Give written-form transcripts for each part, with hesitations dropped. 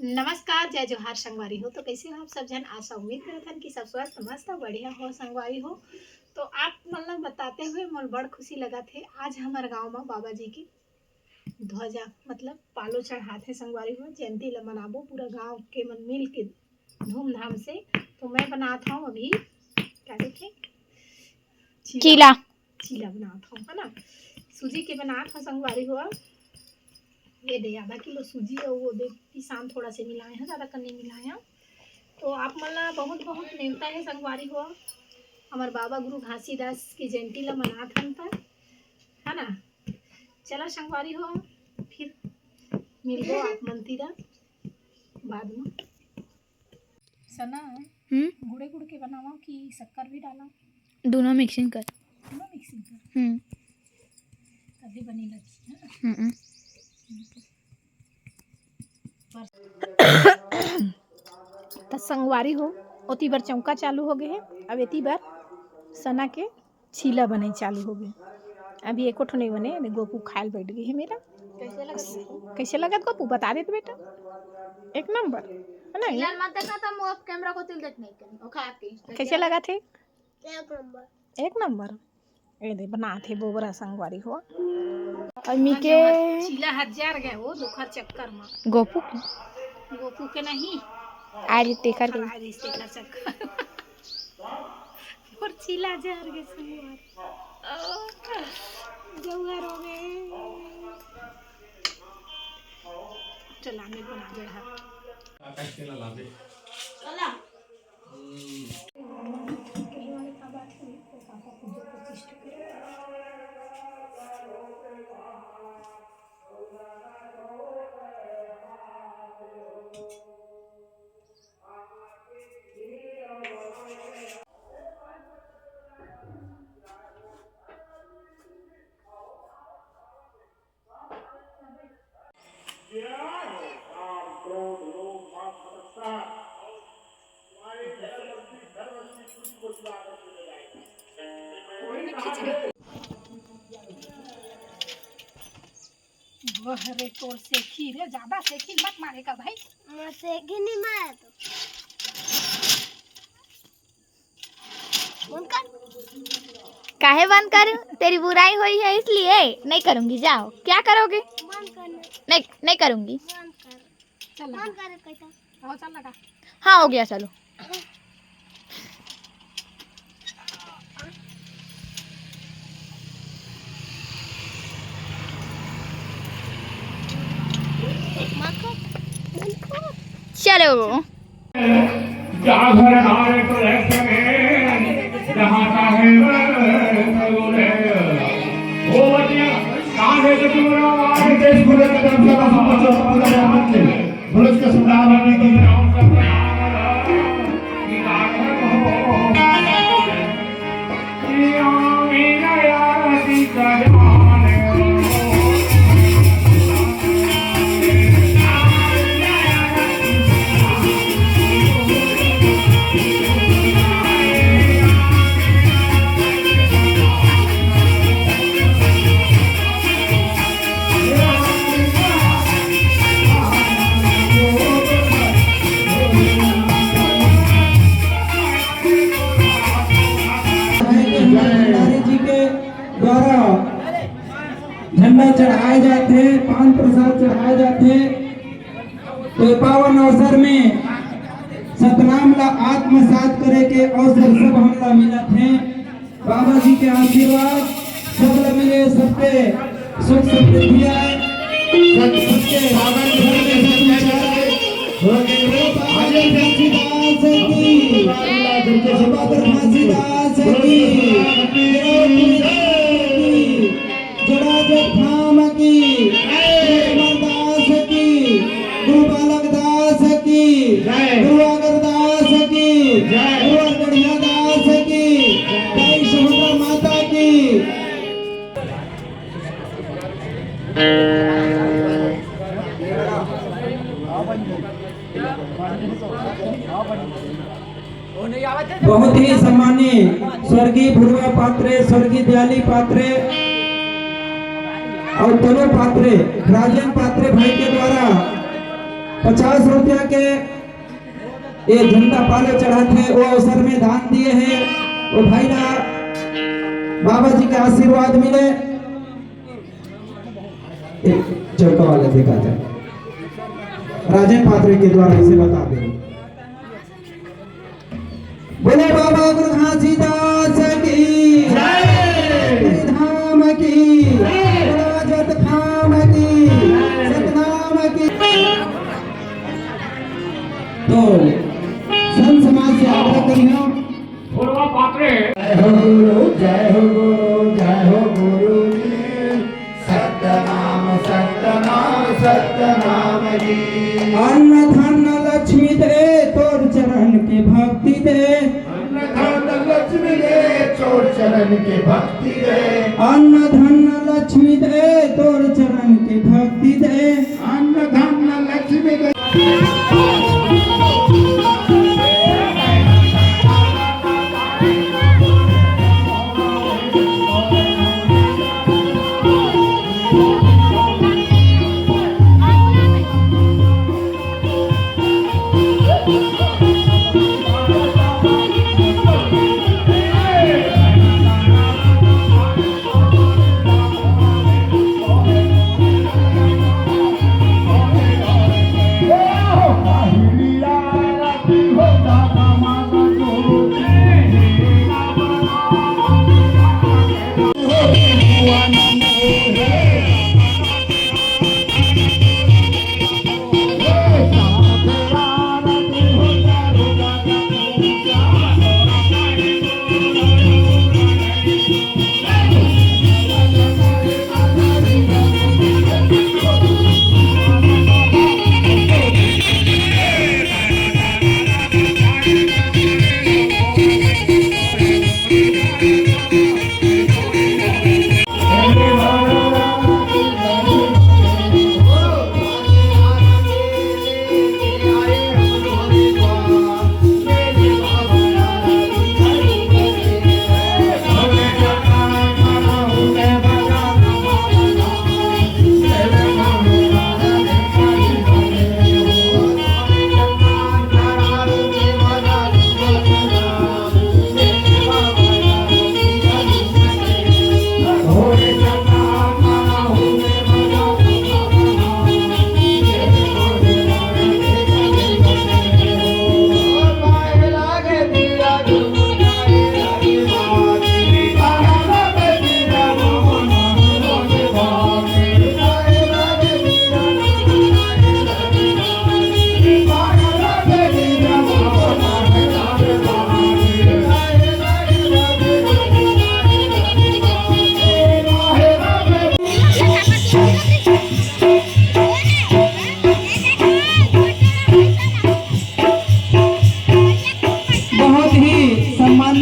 नमस्कार, जय जोहार संगवारी हो। तो कैसे हो आप सब जन? आशा उम्मीद करत हन कि सब स्वस्थ मस्त बढ़िया हो संगवारी हो। तो आप मतलब बताते हुए मोल बड़ खुशी लगा थे। आज हमारे गांव में बाबा जी की ध्वजा मतलब पालो चढ़ाते संगवारी हो, जयंती ला मनाबो पूरा गांव के मन मिल के धूमधाम से। तो मैं बनाता हूँ अभी क्या कहते चीला चीला बनाता हूँ, है ना। सूजी के बनाता हूँ संगवारी हो। ये दे आधा किलो सूजी और वो दे किसान थोड़ा से मिलाए हैं, ज़्यादा करने मिलाए हैं। तो आप मतलब बहुत बहुत नेवता है संगवारी हो। हमारे बाबा गुरु घासीदास की जयंती ला मनात हन पर, है ना। चलो संगवारी हो, फिर मिलबो आप मंतीरा बाद में। सना गुड़े गुड़ के बनावा कि शक्कर भी डाला? दोनों मिक्सिंग कर। दोनों मिक्सिंग कर तभी बनी लगी। तो संगवारी हो ओती बार चौका चालू हो गए है। अब एती बार सना के छीला बने चालू हो गए। अभी एको ठो नहीं बने, गोपू खायल बैठ गई है मेरा। कैसे लगा गोपू बता दे तो बेटा। एक नंबर है ना। चिल्लान मत देखना, तो मुंह कैमरा को तिल देखने के ओ खा के कैसे लगा थे? एक नंबर एक नंबर। ए दे बना थे बोबरा संगवारी हो। अम्मी के छीला हजार गए वो दुखर चक्कर में। गोपू के नहीं आज तेखर के रिश्ते का चक्कर और चीला जार के संगवार जौहर हो गए। चला मैं बना दे हा चला ला दे चला वाले का बात है तो पापा पूजा प्रतिष्ठा करे। वहरे तोर सेखी रे, ज्यादा सेखी मत मारेगा भाई। मैं सेखी नहीं मारा तो बंद कर। काहे बंद कर? तेरी बुराई हुई है इसलिए नहीं करूंगी। जाओ, क्या करोगे? बंद करना। नहीं करूंगी। बंद कर। चल बंद कर कैसा? चल लगा। हाँ हो गया, चलो। चलो झंडा चढ़ाए जाते हैं, पान प्रसाद चढ़ाए जाते हैं। तो पावन अवसर में सतनाम ला आत्मसात करे के अवसर सब हमला मिलत हैं। बाबा जी के आशीर्वाद सब मिले, सबके सुख समृद्धि आए, सबके भागन घर में घासीदास की धाम की, दास की, गुरु बालक दास की, गुरु अगरदास की, गुरु गढ़िया दास की, जय सुभद्रा माता की। बहुत ही सम्मानीय स्वर्गीय भुरवा पात्रे, स्वर्गीय दयाली पात्रे और तनु पात्रे, राजन पात्रे भाई के द्वारा 50 रुपया के ये जनता पाले चढ़ाते वो अवसर में दान दिए हैं। वो भाई ना बाबा जी के आशीर्वाद मिले। एक चौका वाले देखा जाए राजन पात्रे के द्वारा इसे बता दे। बोले बाबा गुरु घासीदास की जय, धाम की राजत धाम की सतनाम की। तो संत समाज से आग्रह करियो जय हो गुरु जय हो गुरु जय हो गुरु जी। सत्यनाम सत्यनाम सत्यनाम जी। अन्न धन लक्ष्मी दे तोर चरण के भक्ति दे। अन्न धन लक्ष्मी दे चोर चरण के भक्ति दे। अन्न धन लक्ष्मी दे तोर चरण के भक्ति दे। अन्न धन लक्ष्मी दे।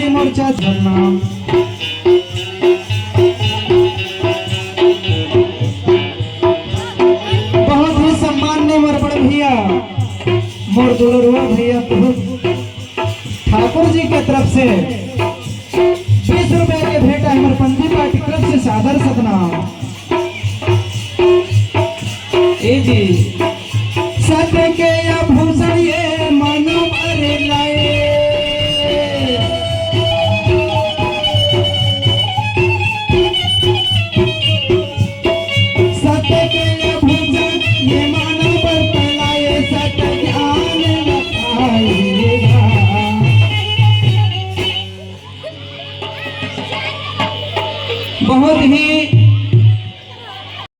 मोर्चा चलना। बहुत ही सम्मान्य मोर बड़े भैया मोर दुलरुआ भैया ठाकुर जी के तरफ से 20 रुपए के भेंट है हमारे पंथी पार्टी क्लब से सादर सतनाम। ए जी सत्य के आभूषण ये मानव अरे लाए। सत्य के आभूषण ये मानव पर फैलाए, सत्य ज्ञान बताइएगा। बहुत ही